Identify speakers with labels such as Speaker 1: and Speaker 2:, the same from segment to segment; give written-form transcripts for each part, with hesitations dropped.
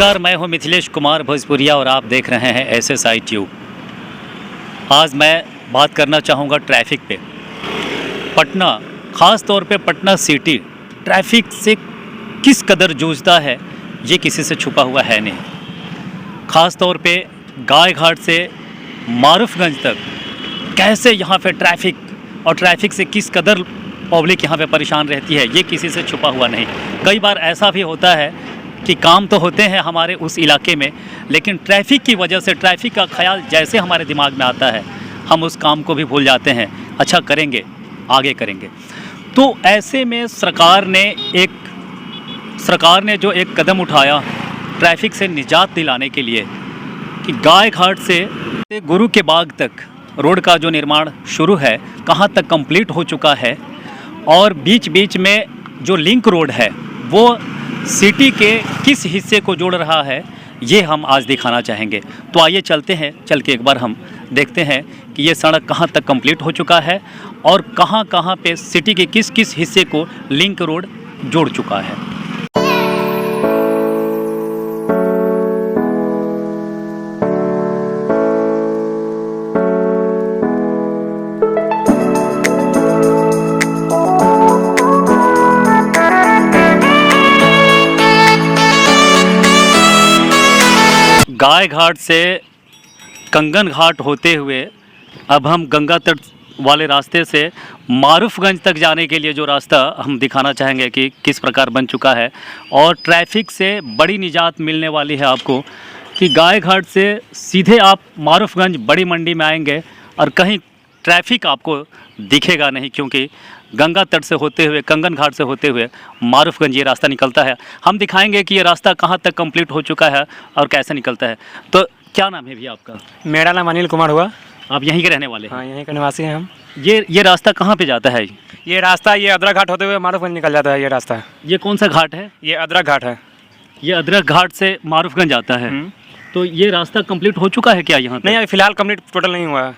Speaker 1: नमस्कार, मैं हूं मिथिलेश कुमार भोजपुरिया और आप देख रहे हैं SSI ट्यूब। आज मैं बात करना चाहूँगा ट्रैफिक पे। पटना, ख़ास तौर पे पटना सिटी ट्रैफिक से किस कदर जूझता है ये किसी से छुपा हुआ है नहीं। ख़ास तौर पे गाय घाट से मारूफगंज तक कैसे यहाँ पे ट्रैफिक से किस कदर पब्लिक यहाँ पे परेशान रहती है ये किसी से छुपा हुआ नहीं। कई बार ऐसा भी होता है कि काम तो होते हैं हमारे उस इलाके में, लेकिन ट्रैफिक की वजह से ट्रैफिक का ख्याल जैसे हमारे दिमाग में आता है हम उस काम को भी भूल जाते हैं। अच्छा करेंगे, आगे करेंगे। तो ऐसे में सरकार ने जो एक कदम उठाया ट्रैफिक से निजात दिलाने के लिए कि गाय घाट से गुरु के बाग तक रोड का जो निर्माण शुरू है कहाँ तक कंप्लीट हो चुका है और बीच बीच में जो लिंक रोड है वो सिटी के किस हिस्से को जोड़ रहा है ये हम आज दिखाना चाहेंगे। तो आइए चलते हैं, चल के एक बार हम देखते हैं कि ये सड़क कहाँ तक कंप्लीट हो चुका है और कहाँ कहाँ पे सिटी के किस किस हिस्से को लिंक रोड जोड़ चुका है। गाय घाट से कंगन घाट होते हुए अब हम गंगा तट वाले रास्ते से मारूफगंज तक जाने के लिए जो रास्ता हम दिखाना चाहेंगे कि किस प्रकार बन चुका है और ट्रैफिक से बड़ी निजात मिलने वाली है आपको कि गाय घाट से सीधे आप मारूफगंज बड़ी मंडी में आएंगे और कहीं ट्रैफिक आपको दिखेगा नहीं, क्योंकि गंगा तट से होते हुए कंगन घाट से होते हुए मारूफगंज ये रास्ता निकलता है। हम दिखाएंगे कि ये रास्ता कहाँ तक कंप्लीट हो चुका है और कैसे निकलता है। तो क्या नाम है भैया आपका?
Speaker 2: मेरा नाम अनिल कुमार हुआ।
Speaker 1: आप यहीं के रहने वाले हैं?
Speaker 2: हाँ, यहीं के निवासी हैं हम।
Speaker 1: ये रास्ता कहाँ पे जाता है?
Speaker 2: ये रास्ता अदरक घाट होते हुए मारूफगंज निकल जाता है। ये रास्ता
Speaker 1: ये कौन सा घाट है?
Speaker 2: ये अदरक घाट है।
Speaker 1: ये अदरक घाट से मारूफगंज आता है। तो ये रास्ता कंप्लीट हो चुका है क्या यहाँ?
Speaker 2: नहीं, अभी फिलहाल कंप्लीट टोटल नहीं हुआ है।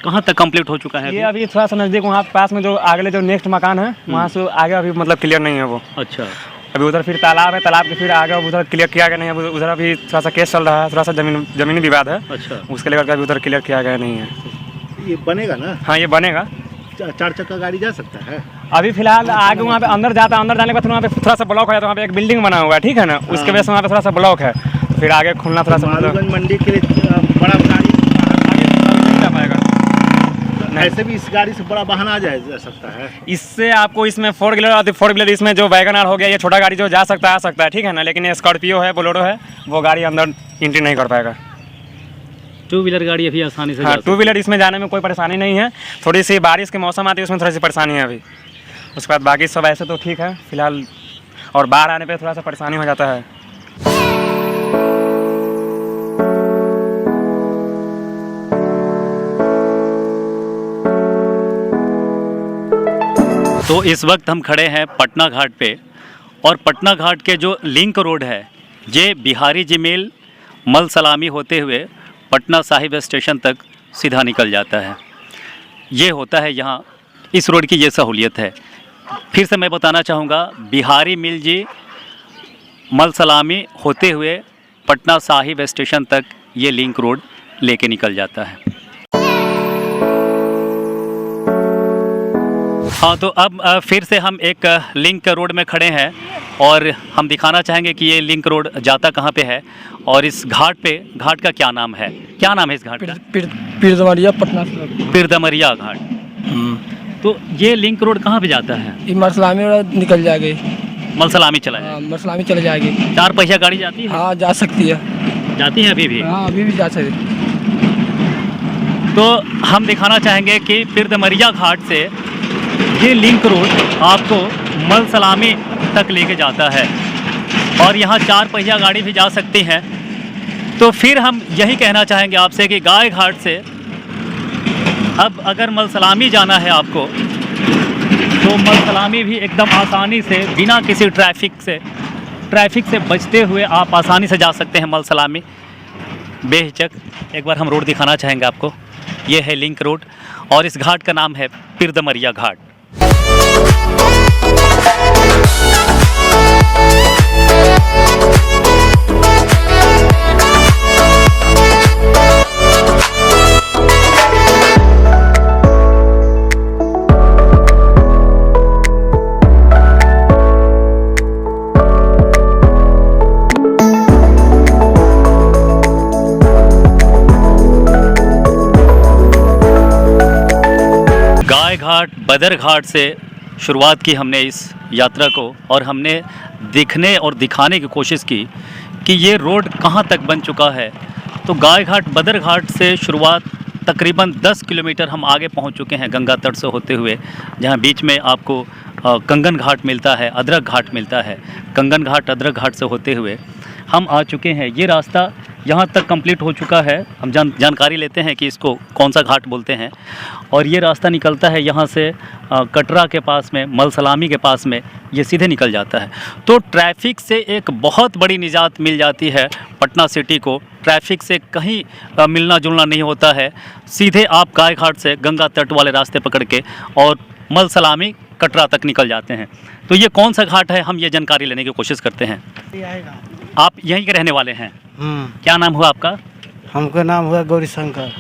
Speaker 1: कहाँ तक कंप्लीट हो चुका है?
Speaker 2: ये अभी थोड़ा सा नज़दीक वहाँ पास में जो आगे जो नेक्स्ट मकान है वहाँ से आगे अभी मतलब क्लियर नहीं है वो।
Speaker 1: अच्छा,
Speaker 2: अभी उधर फिर तालाब है, तालाब के फिर आगे उधर क्लियर किया गया नहीं है। उधर अभी थोड़ा सा केस चल रहा है, थोड़ा सा जमीनी विवाद है।
Speaker 1: अच्छा,
Speaker 2: उसके लेकर अभी उधर क्लियर किया गया नहीं है।
Speaker 3: ये बनेगा ना?
Speaker 2: हाँ, ये बनेगा।
Speaker 3: 4 चक्का गाड़ी जा सकता है?
Speaker 2: अभी फिलहाल आगे वहाँ पे अंदर जाने के बाद वहाँ पे थोड़ा सा ब्लॉक है, तो वहाँ पे एक बिल्डिंग बना हुआ है, ठीक है ना, उसके वजह से वहाँ पे थोड़ा सा ब्लॉक है। तो फिर आगे खुलना थोड़ा सा
Speaker 3: मारूफगंज मंडी के लिए बड़ा गाड़ी
Speaker 2: आगे नहीं जा पाएगा।
Speaker 3: ऐसे भी इस गाड़ी से बड़ा वाहन आ जा सकता है।
Speaker 2: इससे आपको इसमें 4 व्हीलर इसमें जो वैगन आर हो गया, ये छोटा गाड़ी जो जा सकता है आ सकता है, ठीक है ना, लेकिन ये स्कॉर्पियो है, बोलेरो है, वो गाड़ी अंदर एंट्री नहीं कर पाएगा।
Speaker 1: 2 व्हीलर गाड़ी अभी आसानी से?
Speaker 2: हाँ, 2 व्हीलर इसमें जाने में कोई परेशानी नहीं है। थोड़ी सी बारिश के मौसम आती है उसमें थोड़ी सी परेशानी है अभी। उसके बाद बाकी सब ऐसे तो ठीक है फिलहाल, और बाहर आने पर थोड़ा सा परेशानी हो जाता है।
Speaker 1: तो इस वक्त हम खड़े हैं पटना घाट पे और पटना घाट के जो लिंक रोड है ये बिहारी जिमेल मल सलामी होते हुए पटना साहिब स्टेशन तक सीधा निकल जाता है। ये होता है यहाँ इस रोड की ये सहूलियत है। फिर से मैं बताना चाहूँगा, बिहारी मिल जी मल सलामी होते हुए पटना साहिब स्टेशन तक ये लिंक रोड लेके निकल जाता है। हाँ, तो अब फिर से हम एक लिंक रोड में खड़े हैं और हम दिखाना चाहेंगे कि ये लिंक रोड जाता कहाँ पे है और इस घाट का क्या नाम है? क्या नाम है इस घाट का?
Speaker 4: पीरदमरिया पटना।
Speaker 1: पीरदमरिया घाट। तो ये लिंक रोड कहाँ पे जाता है?
Speaker 4: ये मरसलामी निकल जाएगी।
Speaker 1: मलसलामी चला है?
Speaker 4: मरसलामी चले जाएगी।
Speaker 1: 4 पहिया गाड़ी जाती है?
Speaker 4: हाँ, जा सकती है।
Speaker 1: जाती है अभी भी?
Speaker 4: हाँ, अभी भी जा सकती है।
Speaker 1: तो हम दिखाना चाहेंगे कि पीरदमरिया घाट से ये लिंक रोड आपको मल सलामी तक लेके जाता है और यहाँ 4 पहिया गाड़ी भी जा सकती हैं। तो फिर हम यही कहना चाहेंगे आपसे कि गाय घाट से अब अगर मल सलामी जाना है आपको तो मल सलामी भी एकदम आसानी से बिना किसी ट्रैफिक से बचते हुए आप आसानी से जा सकते हैं मल सलामी बेहिचक। एक बार हम रोड दिखाना चाहेंगे आपको। ये है लिंक रोड और इस घाट का नाम है पीरदमरिया घाट। घाट बदर घाट से शुरुआत की हमने इस यात्रा को, और हमने दिखने और दिखाने की कोशिश की कि ये रोड कहाँ तक बन चुका है। तो गाय घाट बदर घाट से शुरुआत तकरीबन 10 किलोमीटर हम आगे पहुँच चुके हैं गंगा तट से होते हुए, जहाँ बीच में आपको कंगन घाट मिलता है, अदरक घाट मिलता है। कंगन घाट अदरक घाट से होते हुए हम आ चुके हैं। ये रास्ता यहाँ तक कंप्लीट हो चुका है। हम जानकारी लेते हैं कि इसको कौन सा घाट बोलते हैं। और ये रास्ता निकलता है यहाँ से कटरा के पास में, मल सलामी के पास में, ये सीधे निकल जाता है। तो ट्रैफिक से एक बहुत बड़ी निजात मिल जाती है पटना सिटी को। ट्रैफिक से कहीं मिलना जुलना नहीं होता है। सीधे आप गाय घाट से गंगा तट वाले रास्ते पकड़ के और मल सलामी कटरा तक निकल जाते हैं। तो ये कौन सा घाट है, हम ये जानकारी लेने की कोशिश करते हैं। आप यहीं के रहने वाले हैं? क्या नाम हुआ आपका?
Speaker 5: हमको नाम हुआ गौरी शंकर।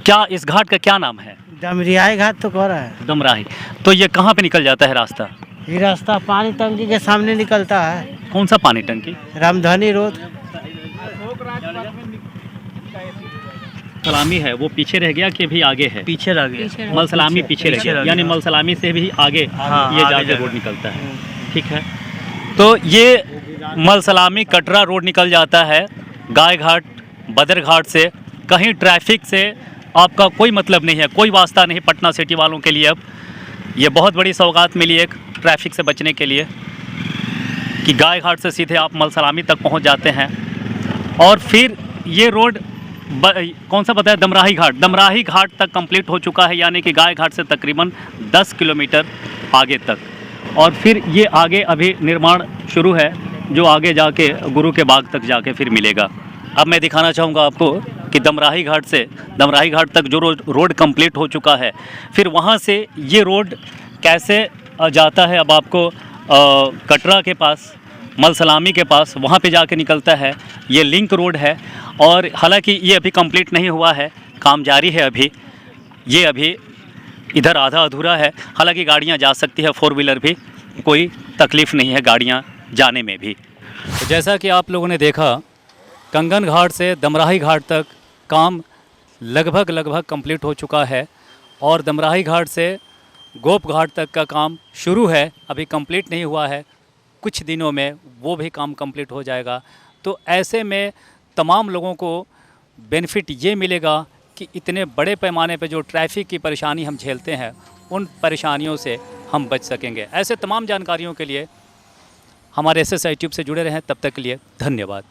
Speaker 1: क्या इस घाट का क्या नाम है?
Speaker 5: डमरियाई घाट तो कह रहा है।
Speaker 1: डमराही। तो ये कहाँ पे निकल जाता है रास्ता?
Speaker 5: ये रास्ता पानी टंकी के सामने निकलता है।
Speaker 1: कौन सा पानी टंकी?
Speaker 5: रामधनी रोड।
Speaker 1: सलामी है वो पीछे रह गया कि भी आगे है?
Speaker 4: पीछे रह गया।
Speaker 1: मल सलामी पीछे रह गया, यानी मल सलामी से भी आगे
Speaker 4: हाँ,
Speaker 1: ये
Speaker 4: आगे
Speaker 1: जाके
Speaker 4: जाएगा।
Speaker 1: रोड निकलता है। ठीक है, तो ये मल सलामी कटरा रोड निकल जाता है गाय घाट बदर घाट से। कहीं ट्रैफिक से आपका कोई मतलब नहीं है, कोई वास्ता नहीं पटना सिटी वालों के लिए। अब ये बहुत बड़ी सौगात मिली एक ट्रैफिक से बचने के लिए कि गाय घाट से सीधे आप मल सलामी तक पहुंच जाते हैं। और फिर ये रोड कौन सा बताया? दमराही घाट। दमराही घाट तक कंप्लीट हो चुका है, यानी कि गाय घाट से तकरीबन 10 किलोमीटर आगे तक। और फिर ये आगे अभी निर्माण शुरू है, जो आगे जाके गुरु के बाग तक जाके फिर मिलेगा। अब मैं दिखाना चाहूँगा आपको कि दमराही घाट से दमराही घाट तक जो रोड कंप्लीट हो चुका है, फिर वहाँ से ये रोड कैसे जाता है। अब आपको कटरा के पास, मल सलामी के पास, वहाँ पे जाके निकलता है। ये लिंक रोड है, और हालांकि ये अभी कंप्लीट नहीं हुआ है, काम जारी है अभी। ये अभी इधर आधा अधूरा है। हालांकि गाड़ियाँ जा सकती है, 4 व्हीलर भी, कोई तकलीफ़ नहीं है गाड़ियाँ जाने में भी। तो जैसा कि आप लोगों ने देखा, कंगन घाट से दमराही घाट तक काम लगभग कंप्लीट हो चुका है, और दमराही घाट से गोप घाट तक का काम शुरू है, अभी कंप्लीट नहीं हुआ है। कुछ दिनों में वो भी काम कंप्लीट हो जाएगा। तो ऐसे में तमाम लोगों को बेनिफिट ये मिलेगा कि इतने बड़े पैमाने पे जो ट्रैफिक की परेशानी हम झेलते हैं, उन परेशानियों से हम बच सकेंगे। ऐसे तमाम जानकारियों के लिए हमारे SSI ट्यूब से जुड़े रहें। तब तक के लिए धन्यवाद।